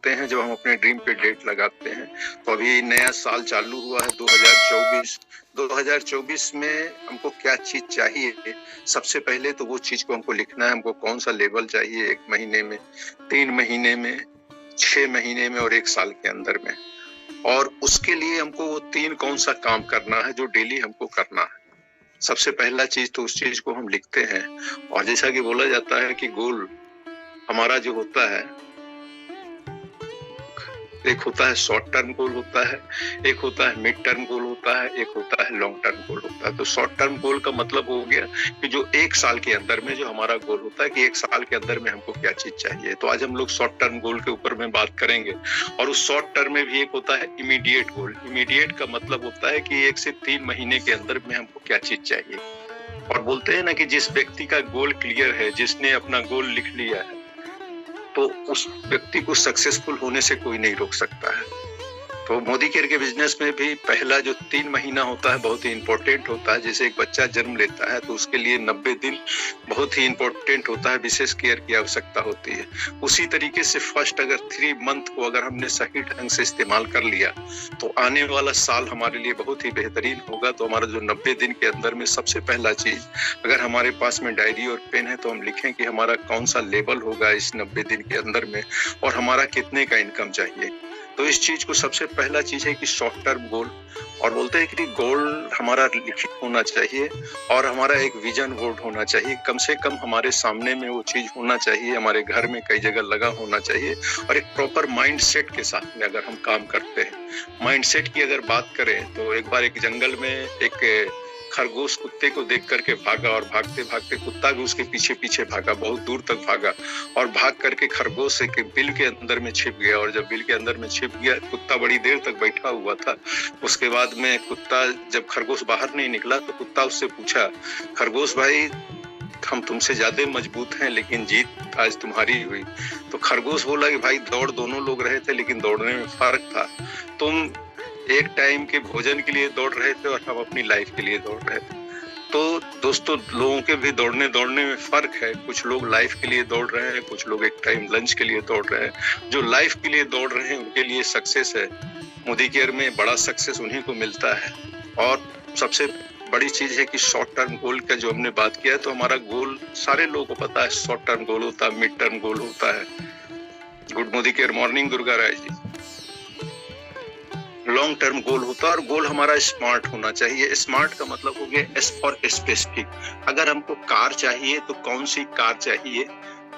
हैं जब हम अपने ड्रीम पे डेट लगाते हैं। तो अभी नया साल चालू हुआ है 2024। 2024 में हमको क्या चीज चाहिए, सबसे पहले तो वो चीज को हमको लिखना है। हमको कौन सा लेवल चाहिए 1 महीने में, 3 महीने में, 6 महीने में और 1 साल के अंदर में। और उसके लिए हमको वो 3 कौन सा काम करना है जो डेली हमको करना है। सबसे पहला चीज तो उस चीज को हम लिखते हैं। और जैसा कि बोला जाता है कि गोल हमारा जो होता है, एक होता है शॉर्ट टर्म गोल होता है, एक होता है मिड टर्म गोल होता है, एक होता है लॉन्ग टर्म गोल होता है। तो शॉर्ट टर्म गोल का मतलब हो गया कि जो 1 साल के अंदर में जो हमारा गोल होता है कि 1 साल के अंदर में हमको क्या चीज चाहिए। तो आज हम लोग शॉर्ट टर्म गोल के ऊपर में बात करेंगे। और उस शॉर्ट टर्म में भी एक होता है इमीडिएट गोल। इमीडिएट का मतलब होता है कि 1 से 3 महीने के अंदर में हमको क्या चीज चाहिए। और बोलते हैं ना कि जिस व्यक्ति का गोल क्लियर है, जिसने अपना गोल लिख लिया है, तो उस व्यक्ति को सक्सेसफुल होने से कोई नहीं रोक सकता है। तो मोदी केयर के बिजनेस में भी पहला जो 3 महीना होता है बहुत ही इंपॉर्टेंट होता है। जैसे एक बच्चा जन्म लेता है तो उसके लिए 90 दिन बहुत ही इंपॉर्टेंट होता है, विशेष केयर की आवश्यकता होती है। उसी तरीके से फर्स्ट अगर 3 मंथ को अगर हमने सही ढंग से इस्तेमाल कर लिया तो आने वाला साल हमारे लिए बहुत ही बेहतरीन होगा। तो हमारा जो 90 दिन के अंदर में सबसे पहला चीज, अगर हमारे पास में डायरी और पेन है तो हम लिखें कि हमारा कौन सा लेवल होगा इस 90 दिन के अंदर में और हमारा कितने का इनकम चाहिए। तो इस चीज को सबसे पहला चीज है कि शॉर्ट टर्म गोल। और बोलते हैं कि गोल हमारा लिखित होना चाहिए और हमारा एक विजन बोर्ड होना चाहिए। कम से कम हमारे सामने में वो चीज होना चाहिए, हमारे घर में कई जगह लगा होना चाहिए। और एक प्रॉपर माइंड सेट के साथ में अगर हम काम करते हैं। माइंड सेट की अगर बात करें तो एक बार एक जंगल में एक खरगोश कुत्ते को देख करके भागा और भागते भागते कुत्ता भी उसके पीछे पीछे भागा, बहुत दूर तक भागा और भाग करके खरगोश एक बिल के अंदर में छिप गया। और जब बिल के अंदर में छिप गया, कुत्ता बड़ी देर तक बैठा हुआ था। उसके बाद में कुत्ता, जब खरगोश बाहर नहीं निकला तो कुत्ता उससे पूछा, खरगोश भाई हम तुमसे ज्यादा मजबूत हैं लेकिन जीत आज तुम्हारी हुई। तो खरगोश बोला कि भाई दौड़ दोनों लोग रहे थे लेकिन दौड़ने में फर्क था। तुम एक टाइम के भोजन के लिए दौड़ रहे थे और हम अपनी लाइफ के लिए दौड़ रहे थे। तो दोस्तों, लोगों के भी दौड़ने में फर्क है। कुछ लोग लाइफ के लिए दौड़ रहे हैं, कुछ लोग एक टाइम लंच के लिए दौड़ रहे हैं। जो लाइफ के लिए दौड़ रहे हैं उनके लिए सक्सेस है। मोदी केयर में बड़ा सक्सेस उन्हीं को मिलता है। और सबसे बड़ी चीज है कि शॉर्ट टर्म गोल का जो हमने बात किया है, तो हमारा गोल सारे लोगों को पता है। शॉर्ट टर्म गोल होता है, मिड टर्म गोल होता है। Good Modi care morning Durga Rai ji. Long term goal होता है और गोल हमारा स्मार्ट होना चाहिए। स्मार्ट का मतलब हो गया एस फॉर स्पेसिफिक। अगर हमको कार चाहिए तो कौन सी कार चाहिए।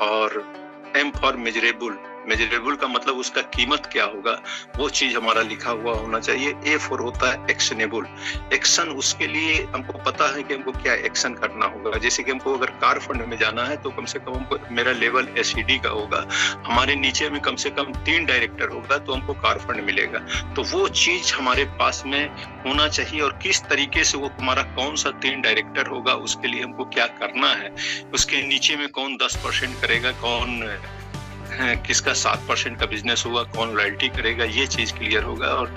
और एम फॉर मेजरेबल। मेजरेबल का मतलब उसका कीमत क्या होगा, वो चीज हमारा लिखा हुआ होना चाहिए। ए फॉर होता है एक्शनेबल। एक्शन, उसके लिए हमको पता है कि हमको क्या एक्शन करना होगा। जैसे कि हमको अगर कार फंड में जाना है तो कम से कम हमको, मेरा लेवल एसईडी का होगा, हमारे नीचे में कम से कम 3 डायरेक्टर होगा तो हमको कार फंड मिलेगा। तो वो चीज हमारे पास में होना चाहिए। और किस तरीके से वो हमारा कौन सा 3 डायरेक्टर होगा, उसके लिए हमको क्या करना है। उसके नीचे में कौन 10% करेगा, कौन किसका 7% का बिजनेस होगा, कौन लॉयल्टी करेगा, ये चीज क्लियर होगा। और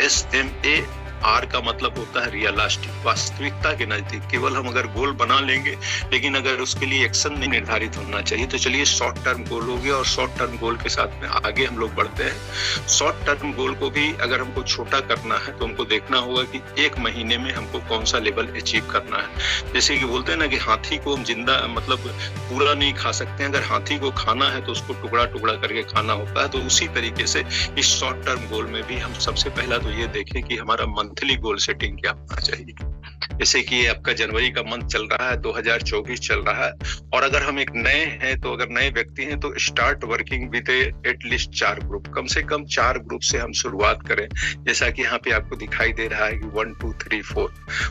SMAR का मतलब होता है रियलिस्टिक, वास्तविकता के नजदीक। केवल हम अगर गोल बना लेंगे लेकिन अगर उसके लिए एक्शन नहीं निर्धारित होना चाहिए। तो चलिए, शॉर्ट टर्म गोल हो गया और शॉर्ट टर्म गोल के साथ में आगे हम लोग बढ़ते हैं। शॉर्ट टर्म गोल को भी अगर हमको छोटा करना है तो हमको देखना होगा कि 1 महीने में हमको कौन सा लेवल अचीव करना है। जैसे कि बोलते हैं ना कि हाथी को हम जिंदा मतलब पूरा नहीं खा सकते। अगर हाथी को खाना है तो उसको टुकड़ा टुकड़ा करके खाना होता है। तो उसी तरीके से इस शॉर्ट टर्म गोल में भी हम सबसे पहला तो ये देखें कि हमारा मंथली गोल सेटिंग क्या होना चाहिए। जैसे कि ये आपका जनवरी का मंथ चल रहा है, 2024 चल रहा है। और अगर हम एक नए हैं, तो अगर नए व्यक्ति हैं तो start working with at least 4 group. कम से कम 4 ग्रुप से हम शुरुआत करें। जैसा कि यहाँ पे आपको दिखाई दे रहा है कि 1 2 3 4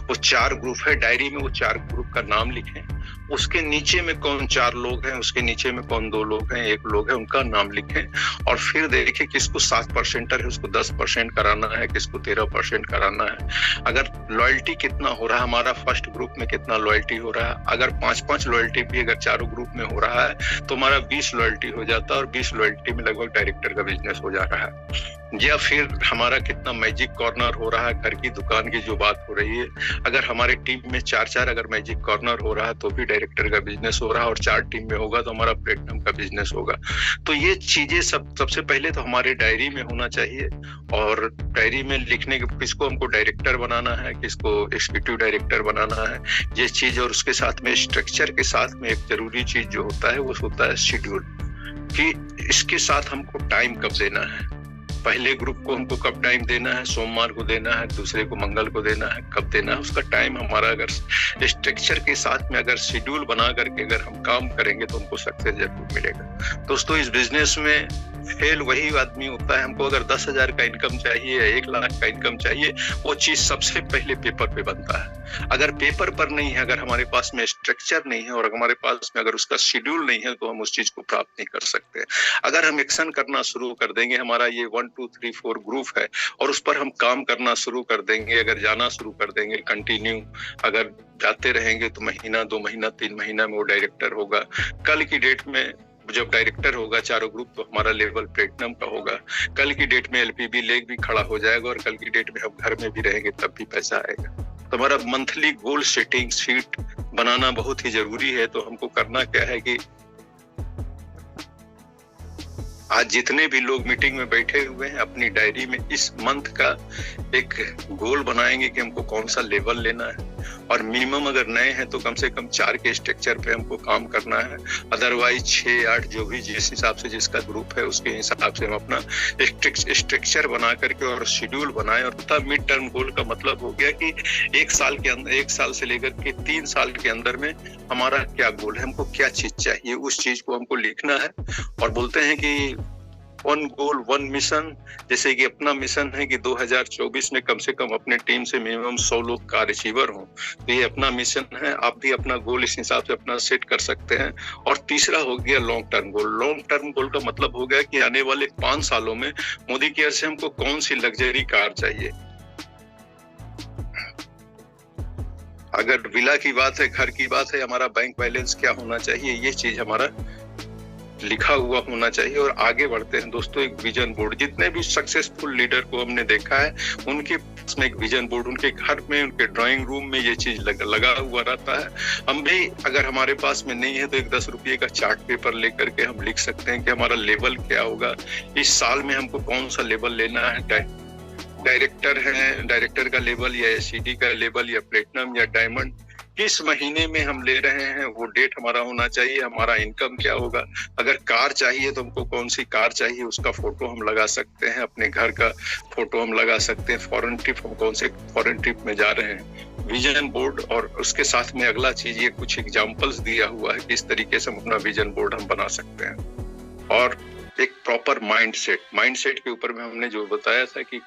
वो 4 ग्रुप है। डायरी में वो 4 ग्रुप का नाम लिखें। उसके नीचे में कौन 4 लोग हैं, उसके नीचे में कौन 2 लोग हैं, 1 लोग है, उनका नाम लिखें। और फिर देखें किसको 7% है, उसको 10% कराना है, किसको 13% कराना है। अगर लॉयल्टी कितना हो रहा है, हमारा फर्स्ट ग्रुप में कितना लॉयल्टी हो रहा है। अगर 5-5 लॉयल्टी भी अगर चारों ग्रुप में हो रहा है तो हमारा 20 लॉयल्टी हो जाता है। और 20 लॉयल्टी में लगभग डायरेक्टर का बिजनेस हो जा रहा है। या फिर हमारा कितना मैजिक कॉर्नर हो रहा है, घर की दुकान की जो बात हो रही है, अगर हमारे टीम में 4-4 अगर मैजिक कॉर्नर हो रहा है तो भी डायरेक्टर का बिजनेस हो रहा है, और 4 टीम में होगा तो हमारा प्लेटिनम का बिजनेस होगा। तो ये चीजें सबसे पहले तो हमारे डायरी में होना चाहिए, और डायरी में लिखने के किसको हमको डायरेक्टर बनाना है, किसको एग्जीक्यूटिव डायरेक्टर बनाना है, ये चीज। और उसके साथ में स्ट्रक्चर के साथ में एक जरूरी चीज जो होता है वो होता है शेड्यूल, कि इसके साथ हमको टाइम कब देना है। पहले ग्रुप को हमको कब टाइम देना है, सोमवार को देना है, दूसरे को मंगल को देना है, कब देना है, उसका टाइम हमारा अगर स्ट्रक्चर के साथ में अगर शेड्यूल बना करके अगर हम काम करेंगे तो हमको सक्सेस जरूर मिलेगा। दोस्तों, इस बिजनेस में फेल वही आदमी होता है, हमको अगर 10,000 का इनकम चाहिए या 1 लाख का इनकम चाहिए, वो चीज सबसे पहले पेपर पे बनता है। अगर पेपर पर नहीं है, अगर हमारे पास में स्ट्रक्चर नहीं है और हमारे पास में अगर उसका शेड्यूल नहीं है, तो हम उस चीज को प्राप्त नहीं कर सकते। अगर हम एक्शन करना शुरू कर देंगे, हमारा ये 1 2 3 4 ग्रुप है और उस पर हम काम करना शुरू कर देंगे, अगर जाना शुरू कर देंगे कंटिन्यू, अगर जाते रहेंगे तो महीना 2 महीना 3 महीना में वो डायरेक्टर होगा। कल की डेट में जब डायरेक्टर होगा चारों ग्रुप, तो हमारा लेवल प्लेटिनम का होगा। कल की डेट में एलपीबी लेग भी खड़ा हो जाएगा, और कल की डेट में हम घर में भी रहेंगे तब भी पैसा आएगा। तो हमारा मंथली गोल सेटिंग शीट बनाना बहुत ही जरूरी है। तो हमको करना क्या है कि आज जितने भी लोग मीटिंग में बैठे हुए हैं, अपनी डायरी में इस मंथ का एक गोल बनाएंगे कि हमको कौन सा लेवल लेना है, और मिनिमम अगर नए हैं तो कम से कम 4 के स्ट्रक्चर पे हमको काम करना है। अदरवाइज 6-8 जो भी जिस हिसाब से जिसका ग्रुप है उसके हिसाब से हम अपना स्ट्रक्चर बना करके और शेड्यूल बनाएं। और तब मिड टर्म गोल का मतलब हो गया कि 1 साल के अंदर, 1 साल से लेकर के 3 साल के अंदर में हमारा क्या गोल है, हमको क्या चीज चाहिए, उस चीज को हमको लिखना है। और बोलते हैं कि 1 गोल 1 मिशन, जैसे कि अपना मिशन है कि 2024 में कम से कम अपने टीम से मिनिमम 100 लोग कार अचीवर हों। तो ये अपना मिशन है, आप भी अपना गोल इस हिसाब से अपना सेट कर सकते हैं। और तीसरा हो गया लॉन्ग टर्म गोल। लॉन्ग टर्म गोल का मतलब हो गया कि आने वाले 5 सालों में मोदी केयर से हमको कौन सी लग्जरी कार चाहिए। अगर विला की बात है, घर की बात है, हमारा बैंक बैलेंस क्या होना चाहिए, ये चीज हमारा लिखा हुआ होना चाहिए। और आगे बढ़ते हैं दोस्तों, एक विजन बोर्ड। जितने भी सक्सेसफुल लीडर को हमने देखा है, उनके पास में एक विजन बोर्ड, उनके घर में, उनके ड्राइंग रूम में ये चीज लगा हुआ रहता है। हम भी अगर हमारे पास में नहीं है तो एक 10 रुपये का चार्ट पेपर लेकर के हम लिख सकते हैं कि हमारा लेवल क्या होगा, इस साल में हमको कौन सा लेवल लेना है। डायरेक्टर है, डायरेक्टर का लेवल या एससीडी का लेवल या प्लेटिनम या डायमंड, किस महीने में हम ले रहे हैं वो डेट हमारा होना चाहिए। हमारा इनकम क्या होगा, अगर कार चाहिए तो हमको कौन सी कार चाहिए, उसका फोटो हम लगा सकते हैं, अपने घर का फोटो हम लगा सकते हैं। फॉरेन ट्रिप, हम कौन से फॉरेन ट्रिप में जा रहे हैं, विजन बोर्ड। और उसके साथ में अगला चीज, ये कुछ एग्जांपल्स दिया हुआ है कि इस तरीके से हम अपना विजन बोर्ड हम बना सकते हैं। और एक प्रॉपर माइंडसेट के ऊपर में हमने जो बताया था कि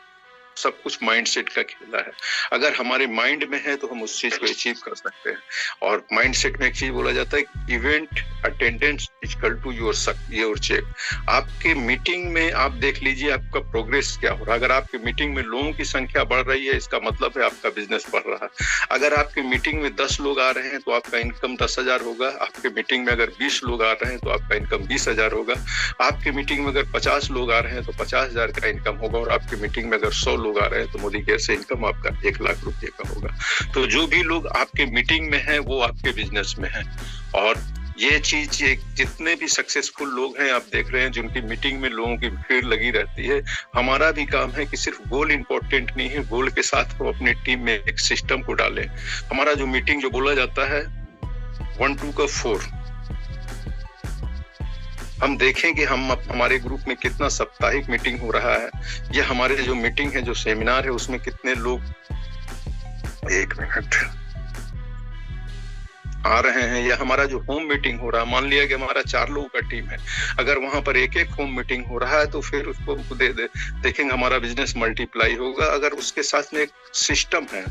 सब कुछ माइंडसेट का खेला है। अगर हमारे माइंड में है तो हम उस चीज को अचीव कर सकते हैं। और माइंडसेट में एक चीज बोला जाता है, event attendance equal to your check. आपके मीटिंग में आप देख लीजिए आपका प्रोग्रेस क्या हो रहा है। अगर आपके मीटिंग में लोगों की संख्या बढ़ रही है, इसका मतलब है आपका बिजनेस बढ़ रहा है। अगर आपके मीटिंग में 10 लोग आ रहे हैं तो आपका इनकम 10,000 होगा। आपके मीटिंग में अगर 20 लोग आ रहे हैं तो आपका इनकम 20,000 होगा। आपके मीटिंग में अगर 50 लोग आ रहे हैं तो 50,000 का इनकम होगा। और आपके मीटिंग में अगर 100 लोग आ रहे हैं तो मोदी केयर से इनकम आपका 1 लाख रुपए का होगा। तो जो भी लोग आपके मीटिंग में हैं वो आपके बिजनेस में हैं। और ये चीज, जितने भी सक्सेसफुल लोग हैं आप देख रहे हैं, जिनकी मीटिंग में लोगों की भीड़ लगी रहती है। हमारा भी काम है कि सिर्फ गोल इंपॉर्टेंट नहीं है, गोल के साथ हम अपने टीम में एक सिस्टम को डालें। हमारा जो मीटिंग जो बोला जाता है 1 2 का 4, हम देखें कि हम हमारे ग्रुप में कितना साप्ताहिक मीटिंग हो रहा है, या हमारे जो मीटिंग है, जो सेमिनार है, उसमें कितने लोग 1 मिनट आ रहे हैं। या हमारा जो होम मीटिंग हो रहा है, मान लिया कि हमारा 4 लोगों का टीम है, अगर वहां पर एक होम मीटिंग हो रहा है तो फिर उसको देखेंगे हमारा बिजनेस मल्टीप्लाई होगा। अगर उसके साथ में एक सिस्टम है,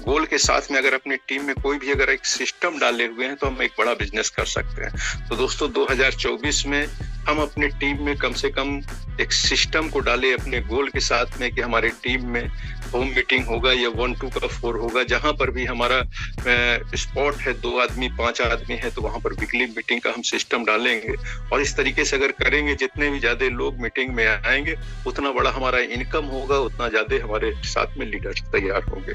गोल के साथ में अगर अपनी टीम में कोई भी अगर एक सिस्टम डाले हुए हैं तो हम एक बड़ा बिजनेस कर सकते हैं। तो दोस्तों 2024 में हम अपने टीम में कम से कम एक सिस्टम को डालें अपने गोल के साथ में कि हमारे टीम में होम मीटिंग होगा या 1-2 का 4 होगा, जहां पर भी हमारा स्पॉट है 2 आदमी 5 आदमी है तो वहां पर वीकली मीटिंग का हम सिस्टम डालेंगे। और इस तरीके से अगर करेंगे, जितने भी ज्यादा लोग मीटिंग में आएंगे उतना बड़ा हमारा इनकम होगा, उतना ज्यादा हमारे साथ में लीडर्स तैयार होंगे।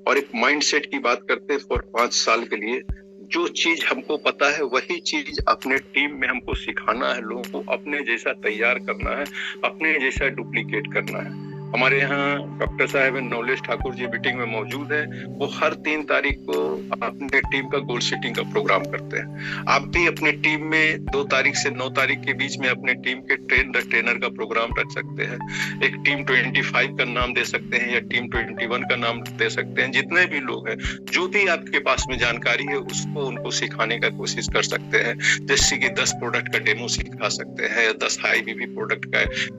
और एक माइंडसेट की बात करते हैं फॉर 5 साल के लिए, जो चीज हमको पता है वही चीज अपने टीम में हमको सिखाना है, लोगों को अपने जैसा तैयार करना है, अपने जैसा डुप्लीकेट करना है। हमारे यहाँ डॉक्टर साहब नवलेश ठाकुर जी मीटिंग में मौजूद है, वो हर 3 तारीख को अपने टीम का गोल सेटिंग का प्रोग्राम करते हैं। आप भी अपने टीम में 2 तारीख से 9 तारीख के बीच में अपने टीम के ट्रेनर का प्रोग्राम रख सकते हैं। एक टीम 25 का नाम दे सकते हैं या टीम 21 का नाम दे सकते हैं। जितने भी लोग हैं, जो भी आपके पास में जानकारी है उसको उनको सिखाने का कोशिश कर सकते हैं। जैसे कि 10 प्रोडक्ट का डेमो सिखा सकते हैं या 10 हाई बीबी प्रोडक्ट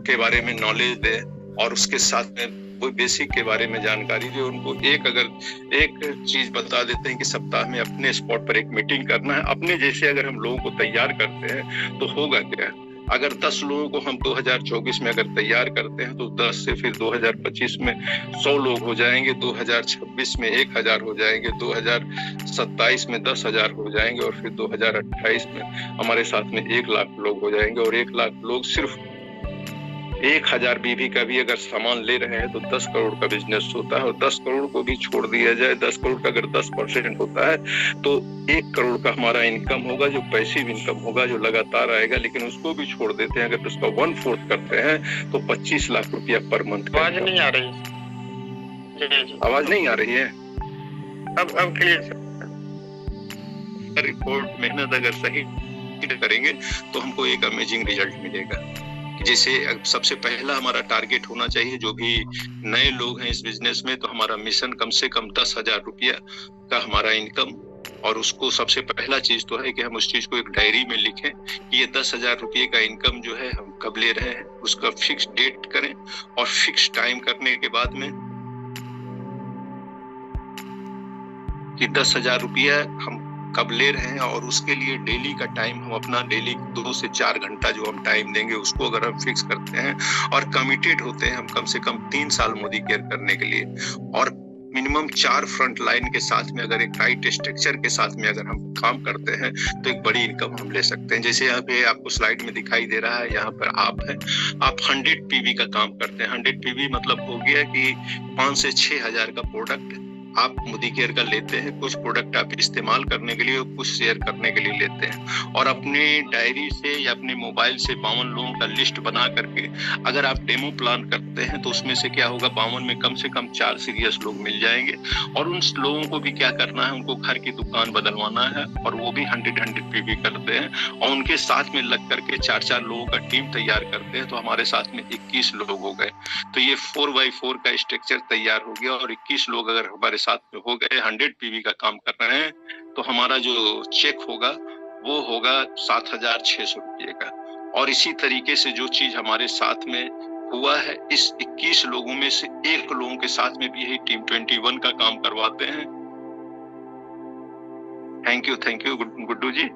के बारे में नॉलेज दें और उसके साथ में कोई बेसिक के बारे में जानकारी दे। उनको एक चीज बता देते हैं कि सप्ताह में अपने स्पॉट पर एक मीटिंग करना है। अपने जैसे अगर हम लोगों को तैयार करते हैं तो होगा क्या, अगर 10 लोगों को हम 2024 में अगर तैयार करते हैं तो 10 से फिर 2025 में 100 लोग हो जाएंगे, 2026 में 1000 हो जाएंगे, 2027 में 10,000 हो जाएंगे और फिर 2028 में हमारे साथ में 1 लाख लोग हो जाएंगे। और 1 लाख लोग सिर्फ 1000 बीबी का भी अगर सामान ले रहे हैं तो 10 करोड़ का बिजनेस होता है। और 10 करोड़ को भी छोड़ दिया जाए, 10 करोड़ का अगर 10% होता है तो 1 करोड़ का हमारा इनकम होगा, जो पैसिव इनकम होगा, जो लगातार आएगा। लेकिन उसको भी छोड़ देते हैं, अगर उसका 1/4 करते हैं तो 25 लाख रुपया पर मंथ। आवाज नहीं आ रही, आवाज नहीं आ रही है? अब क्लियर। रिपोर्ट मेहनत अगर सही करेंगे तो हमको एक अमेजिंग रिजल्ट मिलेगा। जैसे सबसे पहला हमारा टारगेट होना चाहिए, जो भी नए लोग हैं इस बिजनेस में, तो हमारा मिशन कम से कम 10,000 रुपया का हमारा इनकम। और उसको सबसे पहला चीज तो है कि हम उस चीज को एक डायरी में लिखें कि ये 10,000 रुपये का इनकम जो है हम कब ले रहे हैं, उसका फिक्स डेट करें और फिक्स टाइम करने के बाद में कि 10,000 रुपया हम कब ले रहे हैं और उसके लिए डेली का टाइम हम अपना डेली 2 से 4 घंटा जो हम टाइम देंगे उसको अगर हम फिक्स करते हैं और कमिटेड होते हैं हम कम से कम 3 साल मोदी केयर करने के लिए, और मिनिमम 4 फ्रंट लाइन के साथ में अगर एक राइट स्ट्रक्चर के साथ में अगर हम काम करते हैं तो एक बड़ी इनकम हम ले सकते हैं। जैसे यहाँ पे आपको स्लाइड में दिखाई दे रहा है, यहाँ पर आप 100 पीवी का काम करते हैं। 100 पीवी मतलब हो गया कि 5 से 6,000 का प्रोडक्ट आप मोदी केयर का लेते हैं। कुछ प्रोडक्ट आप इस्तेमाल करने के लिए, कुछ शेयर करने के लिए लेते हैं। और अपने डायरी से या अपने मोबाइल से 52 लोगों का लिस्ट बना करके अगर आप डेमो प्लान करते हैं तो उसमें से क्या होगा, 52 में कम से कम 4 सीरियस लोग मिल जाएंगे। और उन लोगों को भी क्या करना है, उनको घर की दुकान बदलवाना है और वो भी 100 पीवी करते हैं और उनके साथ में लग करके 4-4 लोगों का टीम तैयार करते हैं। तो हमारे साथ में 21 लोग हो गए। तो ये 4x4 का स्ट्रक्चर तैयार हो गया और 21 लोग अगर हमारे साथ में हो गए, 100 पीवी का काम कर रहे हैं, तो हमारा जो चेक होगा वो होगा 7,600 रुपये का। और इसी तरीके से जो चीज हमारे साथ में हुआ है, इस 21 लोगों में से 1 लोगों के साथ में भी यही टीम 21 का काम करवाते हैं। थैंक यू गुड्डू जी।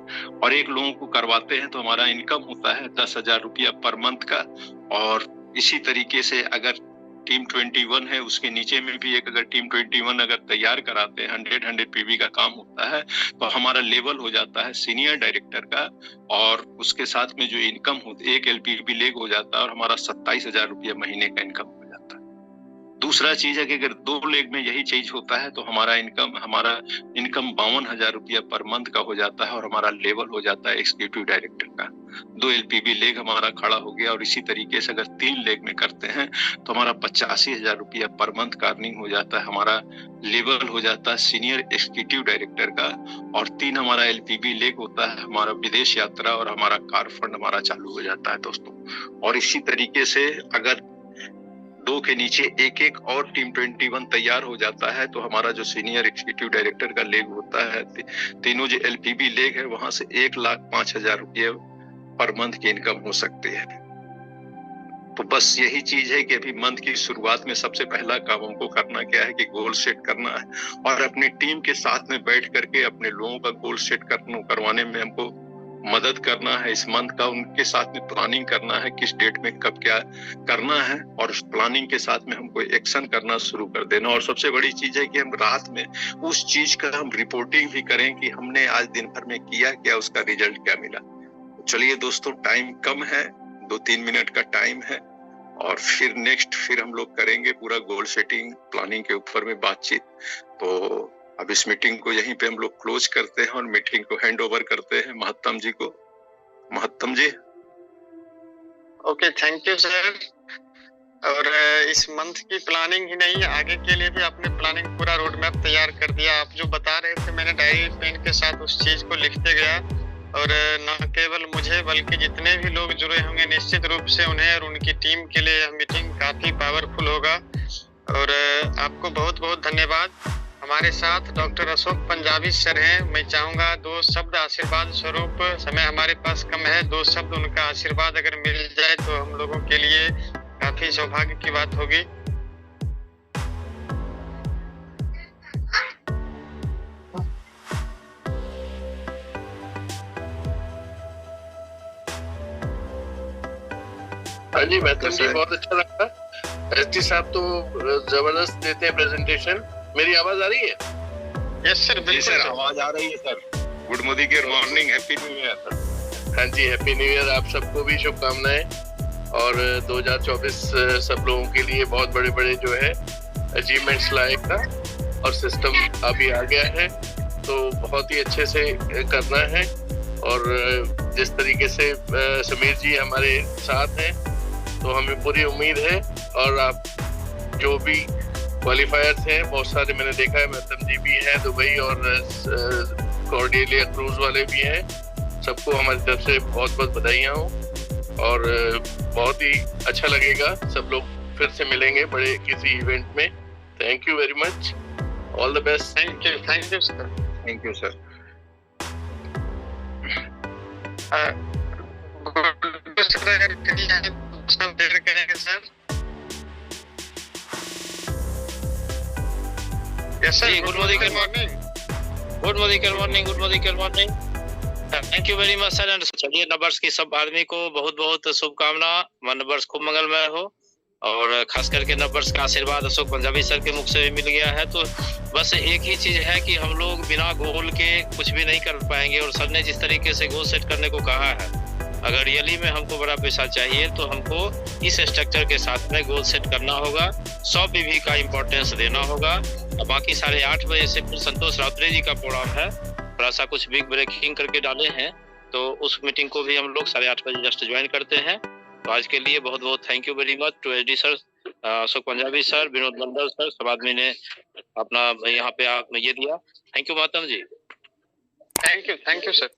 और 1 लोगों को करवाते हैं तो हमारा इनकम होता है 10,000 रुपया पर मंथ का। और इसी तरीके से अगर टीम 21 है, उसके नीचे में भी एक अगर टीम 21 अगर तैयार कराते हैं, 100 पीवी का काम होता है, तो हमारा लेवल हो जाता है सीनियर डायरेक्टर का। और उसके साथ में जो इनकम होती है, 1 LPB लेग हो जाता है और हमारा 27,000 रुपया महीने का इनकम हो जाता है। दूसरा चीज है कि अगर 2 लेग में यही चीज होता है तो हमारा इनकम 52,000 रुपया पर मंथ का हो जाता है और हमारा लेवल हो जाता है एग्जीक्यूटिव डायरेक्टर का। 2 LPB लेग हमारा खड़ा हो गया। और इसी तरीके से अगर 3 लेग में करते हैं तो हमारा 85,000 रुपया पर मंथ का अर्निंग हो जाता है। हमारा लेवल हो जाता है सीनियर एग्जीक्यूटिव डायरेक्टर का। और 3 हमारा LPB लेग होता है हमारा विदेश यात्रा और हमारा कार फंड हमारा चालू हो जाता है दोस्तों। और इसी तरीके से अगर 2 के नीचे एक और टीम 21 तैयार हो जाता है तो हमारा जो सीनियर एग्जीक्यूटिव डायरेक्टर का लेग होता है, तीनों जो LPB लेग है वहां से 1,05,000 रुपये पर मंथ की इनकम हो सकती है। तो बस यही चीज है कि अभी मंथ की शुरुआत में सबसे पहला काम हमको करना क्या है कि गोल सेट करना है और अपनी टीम के साथ में बैठ करके अपने लोगों का गोल सेट करवाने में हमको मदद करना है इस मंथ का, उनके साथ में प्लानिंग करना है किस डेट में कब क्या करना है, और उस प्लानिंग के साथ में हमको एक्शन करना शुरू कर देना। और सबसे बड़ी चीज है कि हम रात में उस चीज का हम रिपोर्टिंग भी करें कि हमने आज दिन भर में किया क्या, उसका रिजल्ट क्या मिला। चलिए दोस्तों, टाइम कम है, 2-3 मिनट का टाइम है, और फिर हम लोग करेंगे पूरा गोल सेटिंग प्लानिंग के ऊपर में बातचीत। तो अब इस मीटिंग को यहीं पे हम लोग क्लोज करते हैं और मीटिंग को हैंड ओवर करते हैं महत्तम जी को। Mahattam ji. Okay, thank you sir. और इस मंथ की प्लानिंग ही नहीं, आगे के लिए भी आपने प्लानिंग पूरा रोड मैप तैयार कर दिया। आप जो बता रहे थे, मैंने डायरी पेन के साथ उस चीज को लिखते गया, और न केवल मुझे बल्कि जितने भी लोग जुड़े होंगे निश्चित रूप से उन्हें और उनकी टीम के लिए यह मीटिंग काफी पावरफुल होगा। और आपको बहुत बहुत धन्यवाद। हमारे साथ डॉक्टर अशोक पंजाबी सर हैं। मैं चाहूंगा 2 शब्द आशीर्वाद स्वरूप, समय हमारे पास कम है, 2 शब्द उनका आशीर्वाद अगर मिल जाए तो हम लोगों के लिए काफी सौभाग्य की बात होगी। हाँ जी महतम जी, बहुत अच्छा लगा। एसटी साहब तो जबरदस्त देते हैं प्रेजेंटेशन। मेरी आवाज आ रही है? यस सर, जी बिल्कुल सर, आवाज आ रही है sir. Good morning, happy new year. हाँ जी, हैप्पी न्यू ईयर। आप सबको भी शुभकामनाएं। और 2024 सब लोगों के लिए बहुत बड़े बड़े जो है अचीवमेंट्स लाएगा, और सिस्टम अभी आ गया है तो बहुत ही अच्छे से करना है। और जिस तरीके से समीर जी हमारे साथ हैं तो हमें पूरी उम्मीद है। और आप जो भी क्वालिफायर्स हैं, बहुत सारे मैंने देखा है, महतम जी भी हैं दुबई, और कॉर्डेलिया क्रूज वाले भी हैं। सबको हमारी तरफ से बहुत बहुत बधाइयाँ हो, और बहुत ही अच्छा लगेगा। सब लोग फिर से मिलेंगे बड़े किसी इवेंट में। Thank you very much, all the best. Thank you sir. Thank you sir. करेंगे sir. Yes sir, good morning. Thank you very much sir. And चलिए, नंबर्स की सब आदमी को बहुत बहुत शुभकामना। नंबर्स खूब मंगलमय हो, और खास करके नंबर्स का आशीर्वाद अशोक पंजाबी सर के मुख से भी मिल गया है। तो बस एक ही चीज है कि हम लोग बिना गोल के कुछ भी नहीं कर पाएंगे। और सर ने जिस तरीके से गोल सेट करने को कहा है, अगर रियली में हमको बड़ा पैसा चाहिए तो हमको इस स्ट्रक्चर के साथ में गोल सेट करना होगा। 100 पीवी का इम्पोर्टेंस देना होगा। बाकी 8:30 बजे से फिर संतोष राउतरे जी का प्रोग्राम है, थोड़ा सा कुछ बिग ब्रेकिंग करके डाले हैं, तो उस मीटिंग को भी हम लोग 8:30 बजे जस्ट ज्वाइन करते हैं। तो आज के लिए बहुत बहुत thank you very much to SD sir, Ashok Punjabi sir, Vinod Mandal sir, सब आदमी ने अपना यहाँ पे ये दिया। Thank you Mahatam ji. Thank you sir.